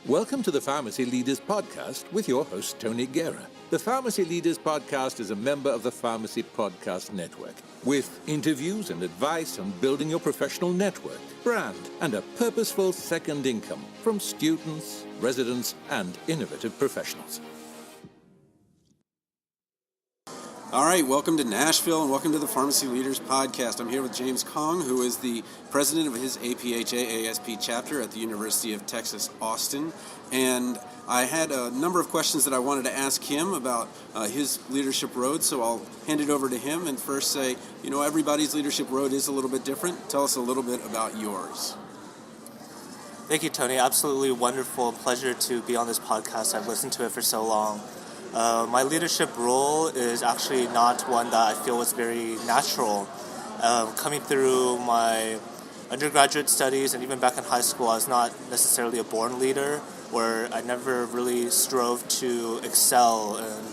Welcome to the Pharmacy Leaders Podcast with your host, Tony Guerra. The Pharmacy Leaders Podcast is a member of the Pharmacy Podcast Network, with interviews and advice on building your professional network, brand, and a purposeful second income from students, residents, and innovative professionals. All right, welcome to Nashville and welcome to the Pharmacy Leaders Podcast. I'm here with James Cong, who is the president of his APhA-ASP chapter at the University of Texas, Austin. And I had a number of questions that I wanted to ask him about his leadership road, so I'll hand it over to him and first say, everybody's leadership road is a little bit different. Tell us a little bit about yours. Thank you, Tony. Absolutely wonderful. Pleasure to be on this podcast. I've listened to it for so long. My leadership role is actually not one that I feel was very natural. Coming through my undergraduate studies and even back in high school, I was not necessarily a born leader, where I never really strove to excel in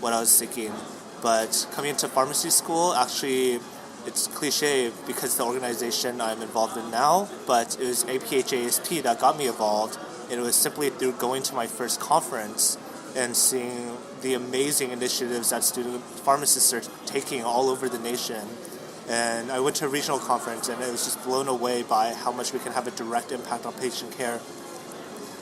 what I was seeking. But coming into pharmacy school, actually, it's cliche because the organization I'm involved in now, but it was APhA-ASP that got me involved, and it was simply through going to my first conference and seeing the amazing initiatives that student pharmacists are taking all over the nation. And I went to a regional conference and I was just blown away by how much we can have a direct impact on patient care.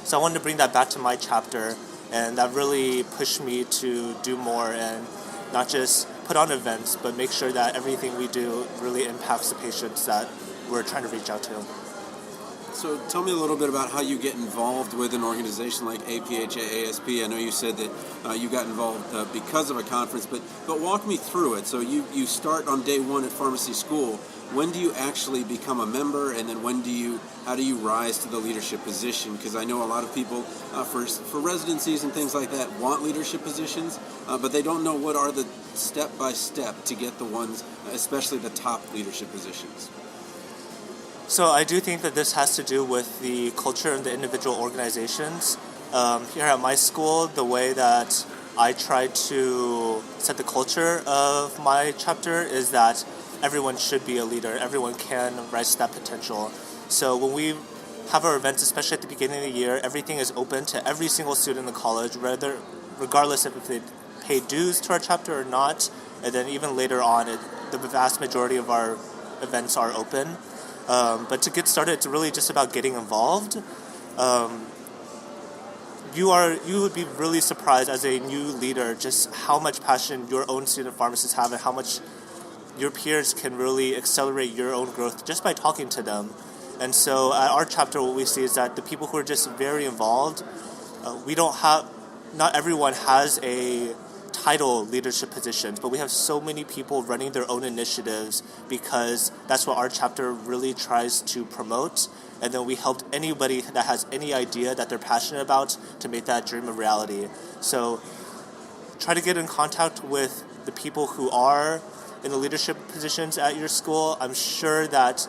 So I wanted to bring that back to my chapter, and that really pushed me to do more and not just put on events, but make sure that everything we do really impacts the patients that we're trying to reach out to. So tell me a little bit about how you get involved with an organization like APhA-ASP. I know you said that you got involved because of a conference, but walk me through it. So you start on day one at pharmacy school. When do you actually become a member, and then how do you rise to the leadership position? Because I know a lot of people for residencies and things like that want leadership positions, but they don't know what are the step-by-step to get the ones, especially the top leadership positions. So I do think that this has to do with the culture of the individual organizations. Here at my school, the way that I try to set the culture of my chapter is that everyone should be a leader. Everyone can rise to that potential. So when we have our events, especially at the beginning of the year, everything is open to every single student in the college, regardless of if they pay dues to our chapter or not. And then even later on, the vast majority of our events are open. But to get started, it's really just about getting involved. You would be really surprised as a new leader just how much passion your own student pharmacists have and how much your peers can really accelerate your own growth just by talking to them. And so at our chapter, what we see is that the people who are just very involved, not everyone has a title leadership positions, but we have so many people running their own initiatives because that's what our chapter really tries to promote. And then we helped anybody that has any idea that they're passionate about to make that dream a reality. So try to get in contact with the people who are in the leadership positions at your school. I'm sure that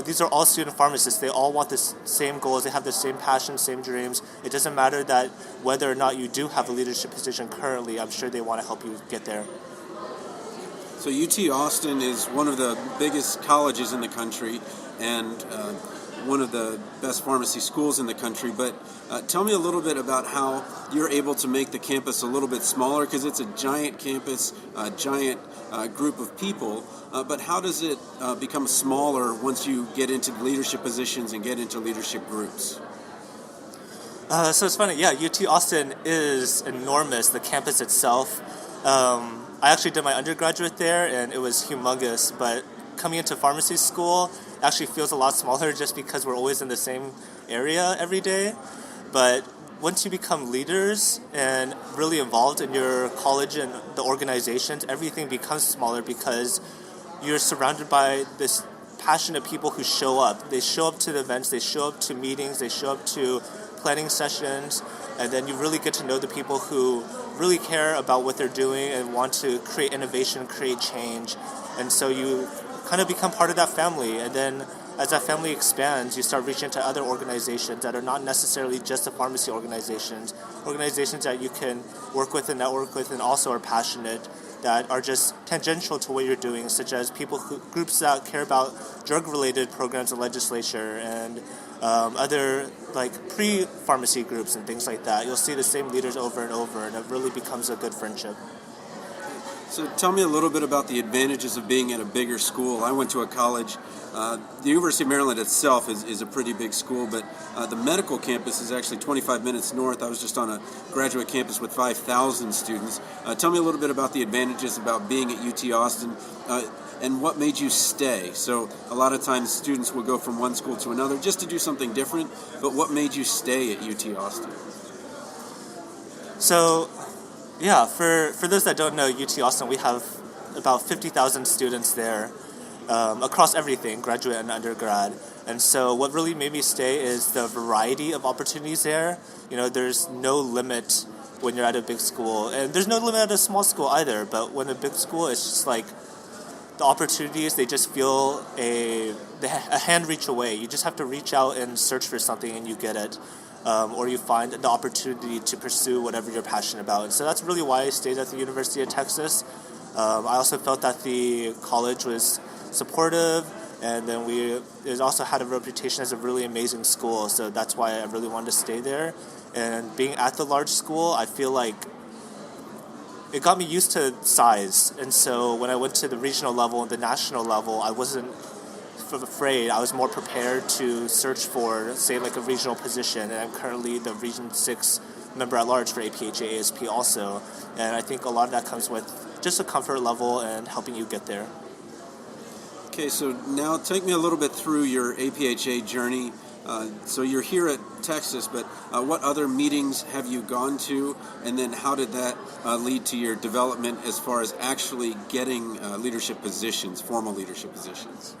these are all student pharmacists. They all want the same goals. They have the same passion, same dreams. It doesn't matter that whether or not you do have a leadership position currently. I'm sure they want to help you get there. So UT Austin is one of the biggest colleges in the country and one of the best pharmacy schools in the country. But tell me a little bit about how you're able to make the campus a little bit smaller, because it's a giant campus, a giant group of people. But how does it become smaller once you get into leadership positions and get into leadership groups? So it's funny. Yeah, UT Austin is enormous, the campus itself. I actually did my undergraduate there, and it was humongous. But coming into pharmacy school actually feels a lot smaller just because we're always in the same area every day. But once you become leaders and really involved in your college and the organizations, everything becomes smaller because you're surrounded by this passionate people who show up. They show up to the events, they show up to meetings, they show up to planning sessions, and then you really get to know the people who really care about what they're doing and want to create innovation, create change. And so you kind of become part of that family. And then as that family expands, you start reaching to other organizations that are not necessarily just the pharmacy organizations that you can work with and network with and also are passionate, that are just tangential to what you're doing, such as groups that care about drug-related programs in legislature and other like pre-pharmacy groups and things like that. You'll see the same leaders over and over, and it really becomes a good friendship. So tell me a little bit about the advantages of being at a bigger school. I went to a college. The University of Maryland itself is a pretty big school, but the medical campus is actually 25 minutes north. I was just on a graduate campus with 5,000 students. Tell me a little bit about the advantages about being at UT Austin and what made you stay. So a lot of times students will go from one school to another just to do something different, but what made you stay at UT Austin? So, yeah, for those that don't know, UT Austin, we have about 50,000 students there across everything, graduate and undergrad. And so what really made me stay is the variety of opportunities there. You know, there's no limit when you're at a big school. And there's no limit at a small school either, but when a big school, it's just like the opportunities, they just feel a hand reach away. You just have to reach out and search for something and you get it. Or you find the opportunity to pursue whatever you're passionate about. And so that's really why I stayed at the University of Texas. I also felt that the college was supportive, and then it also had a reputation as a really amazing school. So that's why I really wanted to stay there. And being at the large school, I feel like it got me used to size. And so when I went to the regional level and the national level, I wasn't afraid. I was more prepared to search for, say, like a regional position, and I'm currently the Region 6 member at large for APhA-ASP also, and I think a lot of that comes with just a comfort level and helping you get there. Okay, so now take me a little bit through your APhA journey. So you're here at Texas, but what other meetings have you gone to, and then how did that lead to your development as far as actually getting leadership positions, formal leadership positions?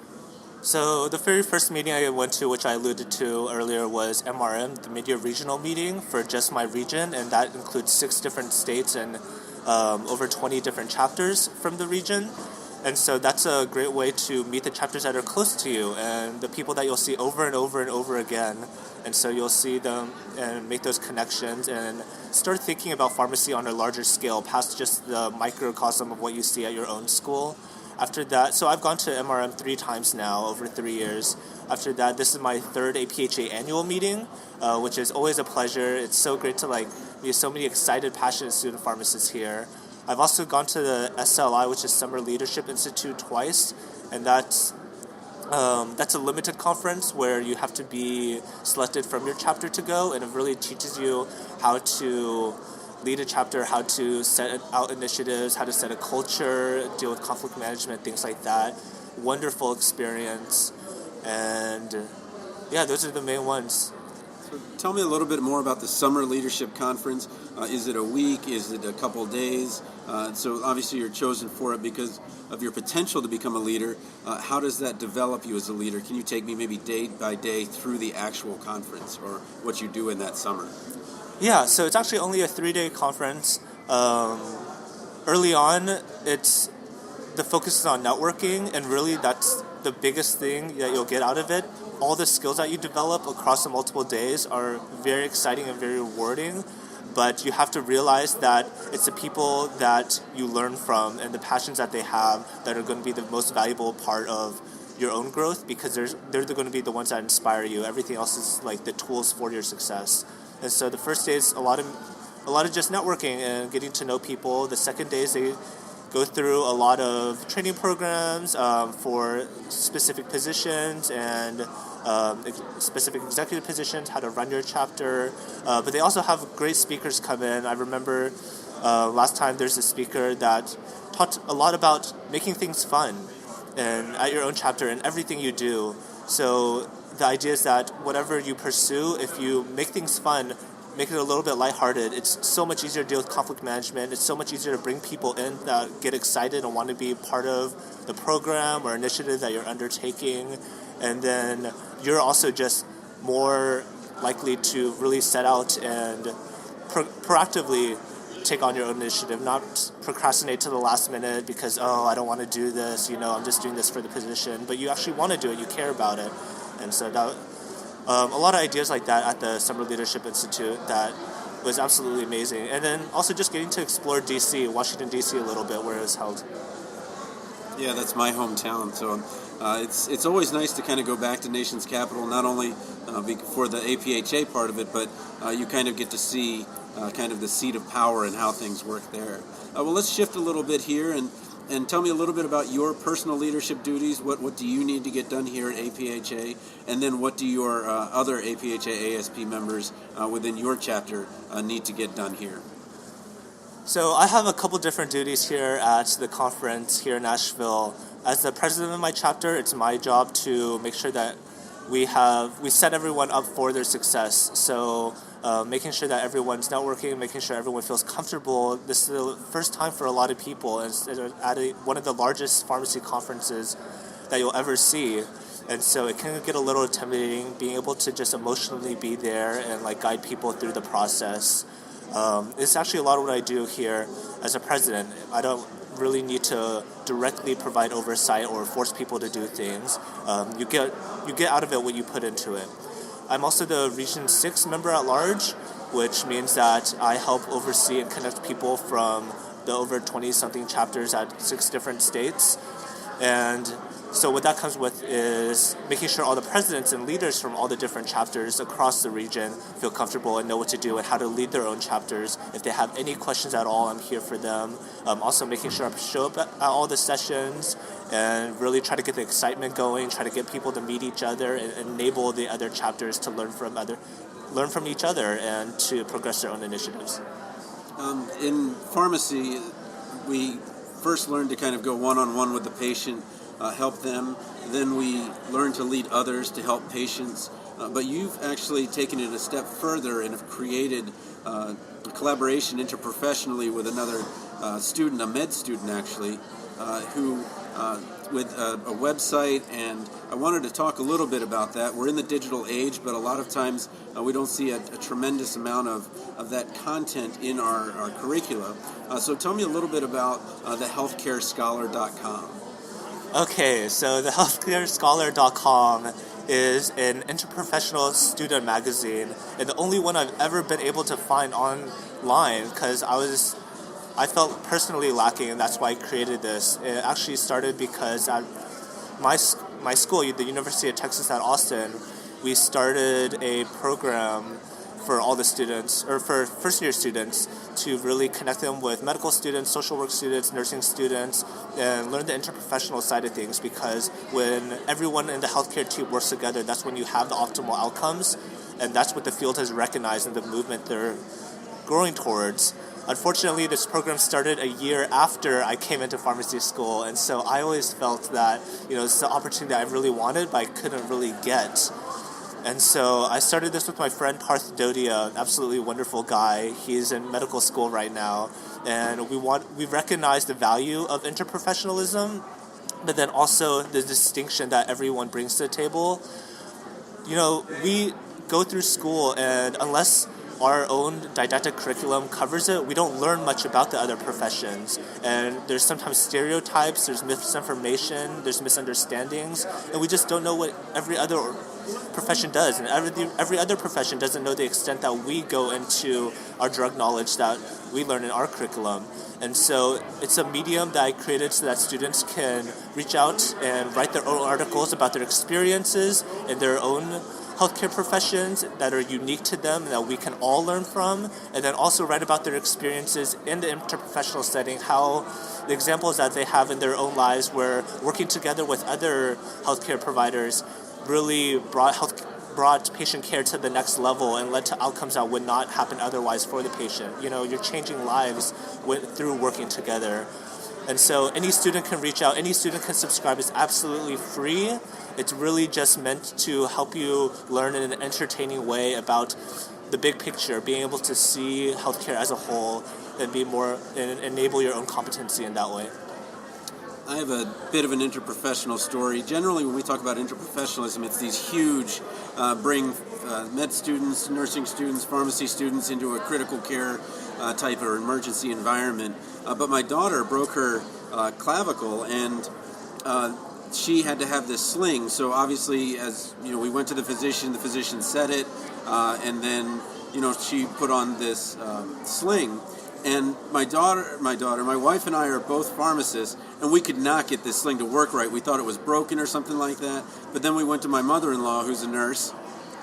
So the very first meeting I went to, which I alluded to earlier, was MRM, the Mid-Year Regional Meeting for just my region, and that includes 6 different states and over 20 different chapters from the region. And so that's a great way to meet the chapters that are close to you and the people that you'll see over and over and over again. And so you'll see them and make those connections and start thinking about pharmacy on a larger scale, past just the microcosm of what you see at your own school. After that, so I've gone to MRM 3 times now over 3 years. After that, this is my 3rd APhA annual meeting, which is always a pleasure. It's so great to meet so many excited, passionate student pharmacists here. I've also gone to the SLI, which is Summer Leadership Institute, twice, and that's a limited conference where you have to be selected from your chapter to go, and it really teaches you how to lead a chapter, how to set out initiatives, how to set a culture, deal with conflict management, things like that. Wonderful experience. And yeah, those are the main ones. So tell me a little bit more about the Summer Leadership Conference. Is it a week? Is it a couple days? So obviously you're chosen for it because of your potential to become a leader. How does that develop you as a leader? Can you take me maybe day by day through the actual conference or what you do in that summer? Yeah, so it's actually only a 3-day conference. Early on, the focus is on networking, and really that's the biggest thing that you'll get out of it. All the skills that you develop across the multiple days are very exciting and very rewarding, but you have to realize that it's the people that you learn from and the passions that they have that are going to be the most valuable part of your own growth, because they're going to be the ones that inspire you. Everything else is like the tools for your success. And so the first day is a lot of just networking and getting to know people. The second day is they go through a lot of training programs for specific positions and specific executive positions, how to run your chapter. But they also have great speakers come in. I remember last time there's a speaker that taught a lot about making things fun and at your own chapter and everything you do. So the idea is that whatever you pursue, if you make things fun, make it a little bit lighthearted, it's so much easier to deal with conflict management. It's so much easier to bring people in that get excited and want to be part of the program or initiative that you're undertaking. And then you're also just more likely to really set out and proactively take on your own initiative, not procrastinate to the last minute because, I don't want to do this, I'm just doing this for the position. But you actually want to do it, you care about it. And so that, a lot of ideas like that at the Summer Leadership Institute that was absolutely amazing. And then also just getting to explore DC, Washington, DC a little bit where it was held. Yeah, that's my hometown. So it's always nice to kind of go back to Nation's Capital, not only for the APHA part of it, but you kind of get to see kind of the seat of power and how things work there. Well, let's shift a little bit here and tell me a little bit about your personal leadership duties. What do you need to get done here at APHA? And then what do your other APHA-ASP members within your chapter need to get done here? So I have a couple different duties here at the conference here in Nashville. As the president of my chapter, it's my job to make sure that we set everyone up for their success. So making sure that everyone's networking, making sure everyone feels comfortable. This is the first time for a lot of people, and it's at one of the largest pharmacy conferences that you'll ever see. And so it can get a little intimidating, being able to just emotionally be there and like guide people through the process. It's actually a lot of what I do here as a president. I don't really need to directly provide oversight or force people to do things. You get out of it what you put into it. I'm also the Region 6 member at large, which means that I help oversee and connect people from the over 20-something chapters at 6 different states. And so what that comes with is making sure all the presidents and leaders from all the different chapters across the region feel comfortable and know what to do and how to lead their own chapters. If they have any questions at all, I'm here for them. Also making sure I show up at all the sessions and really try to get the excitement going, try to get people to meet each other and enable the other chapters to learn from each other and to progress their own initiatives. In pharmacy, we first learn to kind of go one-on-one with the patient, help them. Then we learn to lead others to help patients. But you've actually taken it a step further and have created a collaboration interprofessionally with another student, a med student actually, who with a website, and I wanted to talk a little bit about that. We're in the digital age, but a lot of times we don't see a tremendous amount of that content in our curricula. So tell me a little bit about the healthcarescholar.com. Okay, so the healthcarescholar.com is an interprofessional student magazine, and the only one I've ever been able to find online because I felt personally lacking, and that's why I created this. It actually started because at my school, the University of Texas at Austin, we started a program for all the students, or for first-year students, to really connect them with medical students, social work students, nursing students, and learn the interprofessional side of things, because when everyone in the healthcare team works together, that's when you have the optimal outcomes, and that's what the field has recognized in the movement they're growing towards. Unfortunately, this program started a year after I came into pharmacy school, and so I always felt that, it's the opportunity that I really wanted, but I couldn't really get. And so I started this with my friend Parth Dodia, an absolutely wonderful guy. He's in medical school right now, and we recognize the value of interprofessionalism, but then also the distinction that everyone brings to the table. We go through school, and unless our own didactic curriculum covers it, we don't learn much about the other professions. And there's sometimes stereotypes, there's misinformation, there's misunderstandings, and we just don't know what every other profession does. And every other profession doesn't know the extent that we go into our drug knowledge that we learn in our curriculum. And so it's a medium that I created so that students can reach out and write their own articles about their experiences in their own healthcare professions that are unique to them and that we can all learn from, and then also write about their experiences in the interprofessional setting, how the examples that they have in their own lives where working together with other healthcare providers really brought patient care to the next level and led to outcomes that would not happen otherwise for the patient. You're changing lives through working together. And so any student can reach out, any student can subscribe. It's absolutely free. It's really just meant to help you learn in an entertaining way about the big picture, being able to see healthcare as a whole and enable your own competency in that way. I have a bit of an interprofessional story. Generally, when we talk about interprofessionalism, it's these huge, bring med students, nursing students, pharmacy students into a critical care type or emergency environment. But my daughter broke her clavicle, and she had to have this sling. So obviously, as you know, we went to the physician said it, and then she put on this sling. And my wife and I are both pharmacists, and we could not get this sling to work right. We thought it was broken or something like that. But then we went to my mother-in-law, who's a nurse.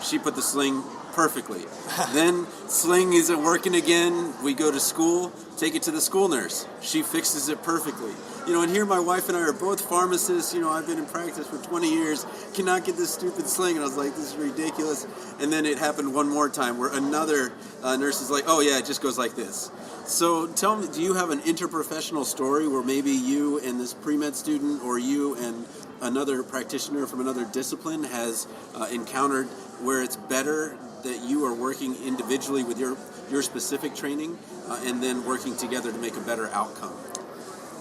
She put the sling perfectly. Then sling isn't working again. We go to school, take it to the school nurse. She fixes it perfectly. And here my wife and I are both pharmacists. I've been in practice for 20 years, cannot get this stupid sling. And I was like, this is ridiculous. And then it happened one more time where another nurse is like, oh yeah, it just goes like this. So tell me, do you have an interprofessional story where maybe you and this pre-med student or you and another practitioner from another discipline has encountered where it's better that you are working individually with your specific training and then working together to make a better outcome?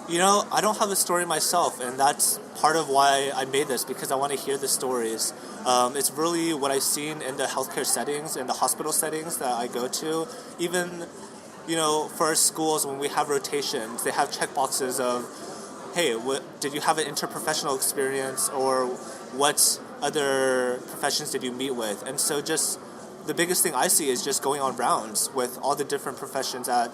I don't have a story myself, and that's part of why I made this, because I want to hear the stories. It's really what I've seen in the healthcare settings, in the hospital settings that I go to. Even, for our schools, when we have rotations, they have checkboxes of, hey, did you have an interprofessional experience, or what other professions did you meet with? And so just the biggest thing I see is just going on rounds with all the different professions at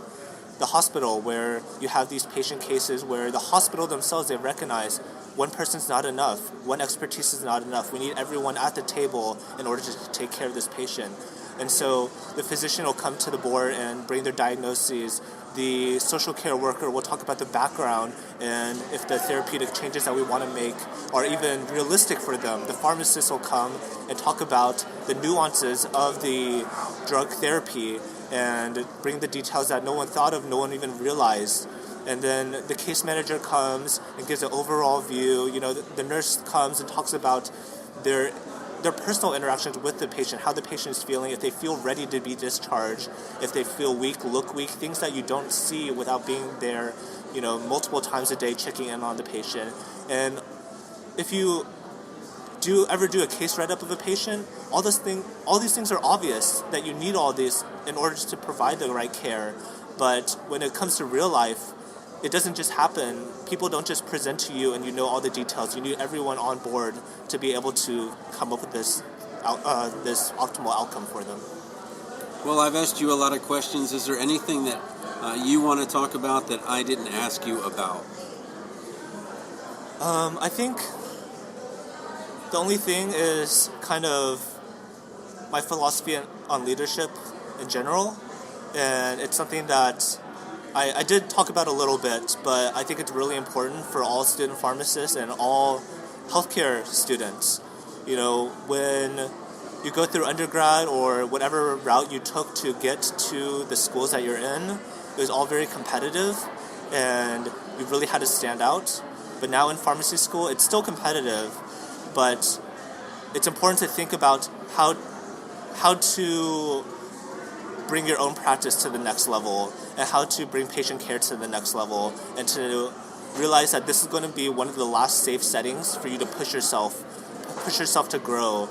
the hospital, where you have these patient cases where the hospital themselves, they recognize one person's not enough, one expertise is not enough. We need everyone at the table in order to take care of this patient. And so the physician will come to the board and bring their diagnoses. The social care worker will talk about the background and if the therapeutic changes that we want to make are even realistic for them. The pharmacist will come and talk about the nuances of the drug therapy and bring the details that no one thought of, no one even realized. And then the case manager comes and gives an overall view. The nurse comes and talks about their personal interactions with the patient, how the patient is feeling, if they feel ready to be discharged, if they feel weak, look weak, things that you don't see without being there, multiple times a day checking in on the patient. And if you ever do a case write-up of a patient, all these things are obvious that you need all this in order to provide the right care. But when it comes to real life, it doesn't just happen. People don't just present to you and you know all the details. You need everyone on board to be able to come up with this optimal outcome for them. Well, I've asked you a lot of questions. Is there anything that you want to talk about that I didn't ask you about? I think the only thing is kind of my philosophy on leadership in general, and it's something that I did talk about a little bit, but I think it's really important for all student pharmacists and all healthcare students. When you go through undergrad or whatever route you took to get to the schools that you're in, it was all very competitive, and you really had to stand out. But now in pharmacy school, it's still competitive, but it's important to think about how to bring your own practice to the next level and how to bring patient care to the next level, and to realize that this is going to be one of the last safe settings for you to push yourself to grow,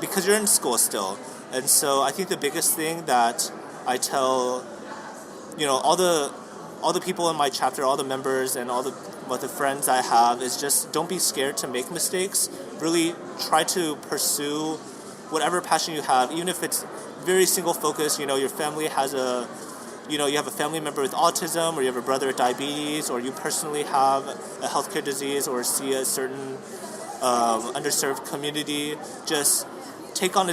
because you're in school still. And so I think the biggest thing that I tell all the people in my chapter, all the members and all the friends I have, is just don't be scared to make mistakes. Really try to pursue whatever passion you have, even if it's very single focus. Your family has you have a family member with autism, or you have a brother with diabetes, or you personally have a healthcare disease or see a certain underserved community. Just take on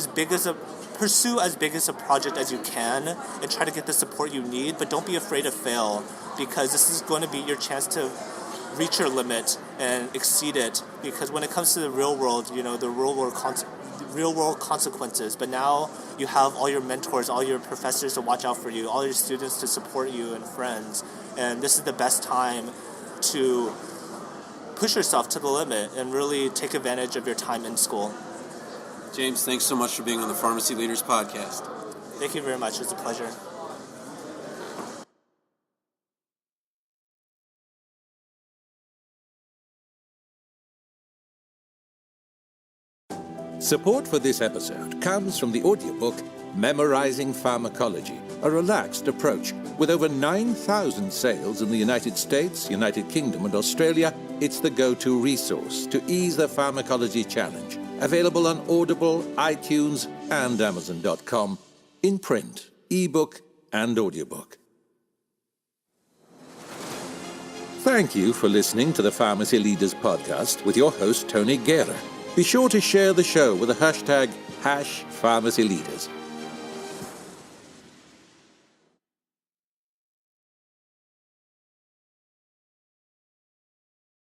pursue as big as a project as you can and try to get the support you need, but don't be afraid to fail, because this is going to be your chance to reach your limit and exceed it. Because when it comes to the real world, the real world consequences, but now you have all your mentors, all your professors to watch out for you, all your students to support you, and friends, and this is the best time to push yourself to the limit and really take advantage of your time in school. James, thanks so much for being on the Pharmacy Leaders Podcast. Thank you very much. It's a pleasure. Support for this episode comes from the audiobook Memorizing Pharmacology, a relaxed approach. With over 9,000 sales in the United States, United Kingdom, and Australia, it's the go-to resource to ease the pharmacology challenge. Available on Audible, iTunes, and Amazon.com, in print, ebook, and audiobook. Thank you for listening to the Pharmacy Leaders Podcast with your host, Tony Guerra. Be sure to share the show with the hashtag #PharmacyLeaders.